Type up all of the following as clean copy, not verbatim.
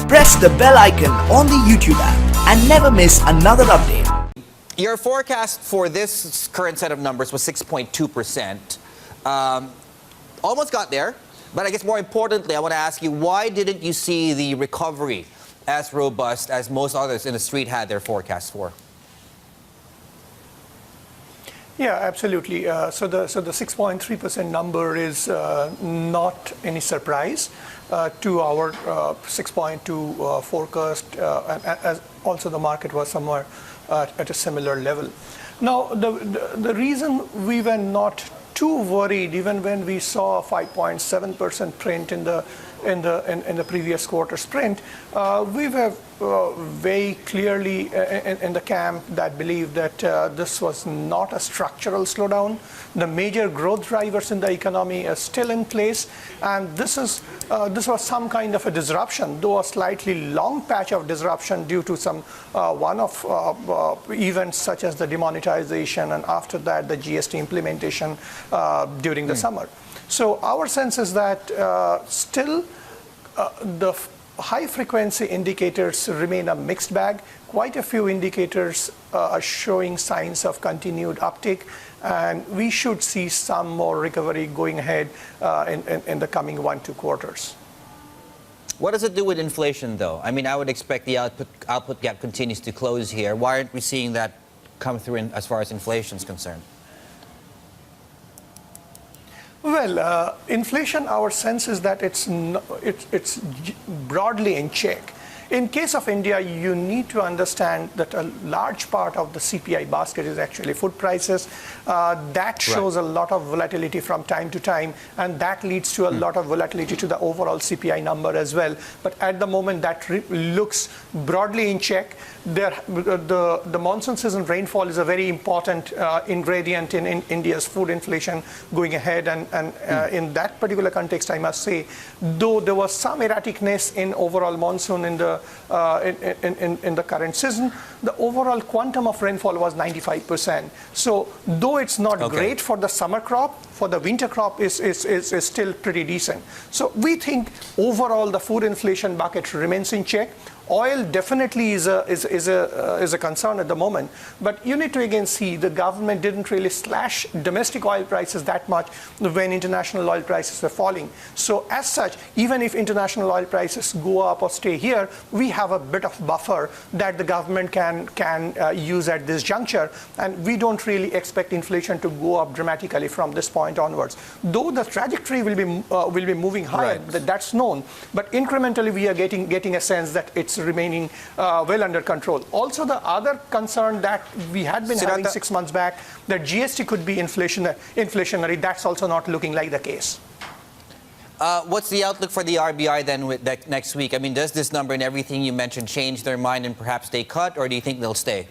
press the bell icon on the YouTube app and never miss another update. Your forecast for this current set of numbers was 6.2%. Almost got there, but I guess more importantly, I want to ask you, why didn't you see the recovery as robust as most others in the street had their forecasts for? Yeah, absolutely. So the 6.3% number is not any surprise to our 6.2 forecast, and as also the market was somewhere at a similar level. Now, the reason we were not too worried, even when we saw a 5.7% print in the previous quarter's print, we were very clearly in the camp that believed that this was not a structural slowdown. The major growth drivers in the economy are still in place, and this was some kind of a disruption, though a slightly long patch of disruption due to some one-off events such as the demonetization and after that the GST implementation during the summer. So our sense is that still the high-frequency indicators remain a mixed bag. Quite a few indicators are showing signs of continued uptick, and we should see some more recovery going ahead in the coming 1-2 quarters. What does it do with inflation, though? I mean, I would expect the output gap continues to close here. Why aren't we seeing that come through as far as inflation is concerned? Well, inflation, our sense is that it's broadly in check. In case of India, you need to understand that a large part of the CPI basket is actually food prices. That shows a lot of volatility from time to time, and that leads to a lot of volatility to the overall CPI number as well. But at the moment, that looks broadly in check. The monsoon season rainfall is a very important ingredient in India's food inflation going ahead, and in that particular context, I must say, though there was some erraticness in overall monsoon in the current season, the overall quantum of rainfall was 95%. So though it's not great for the summer crop, for the winter crop is still pretty decent. So we think overall the food inflation bucket remains in check. Oil definitely is a concern at the moment, but you need to again see the government didn't really slash domestic oil prices that much when international oil prices were falling. So as such, even if international oil prices go up or stay here, we have a bit of buffer that the government can use at this juncture, and we don't really expect inflation to go up dramatically from this point onwards. Though the trajectory will be moving higher, that's known, but incrementally we are getting a sense that it's remaining well under control. Also, the other concern that we had been having 6 months back, that GST could be inflationary, that's also not looking like the case. What's the outlook for the RBI then with next week? I mean, does this number and everything you mentioned change their mind and perhaps they cut, or do you think they'll stay?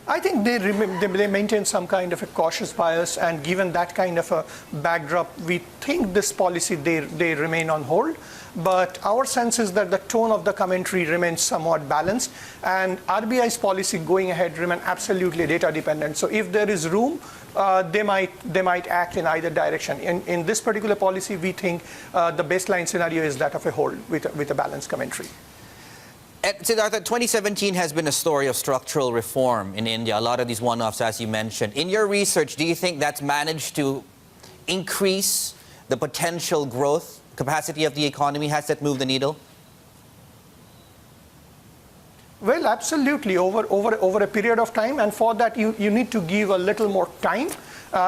I think they maintain some kind of a cautious bias, and given that kind of a backdrop, we think this policy they remain on hold. But our sense is that the tone of the commentary remains somewhat balanced, and RBI's policy going ahead remain absolutely data dependent. So if there is room, they might act in either direction. In this particular policy, we think the baseline scenario is that of a hold with a balanced commentary. Siddhartha, 2017 has been a story of structural reform in India. A lot of these one-offs, as you mentioned. In your research, do you think that's managed to increase the potential growth capacity of the economy? Has that moved the needle? Well, absolutely, over a period of time, and for that you need to give a little more time.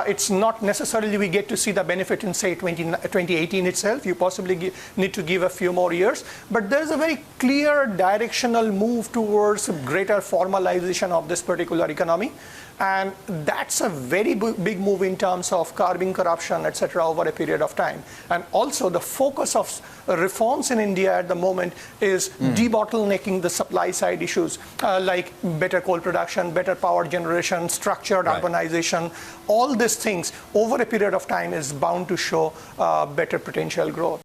It's not necessarily we get to see the benefit in, say, 2018 itself. You possibly need to give a few more years. But there's a very clear directional move towards greater formalization of this particular economy. And that's a very big move in terms of curbing corruption, etc., over a period of time. And also the focus of reforms in India at the moment is debottlenecking the supply side issues, like better coal production, better power generation, structured urbanization. All these things over a period of time is bound to show better potential growth.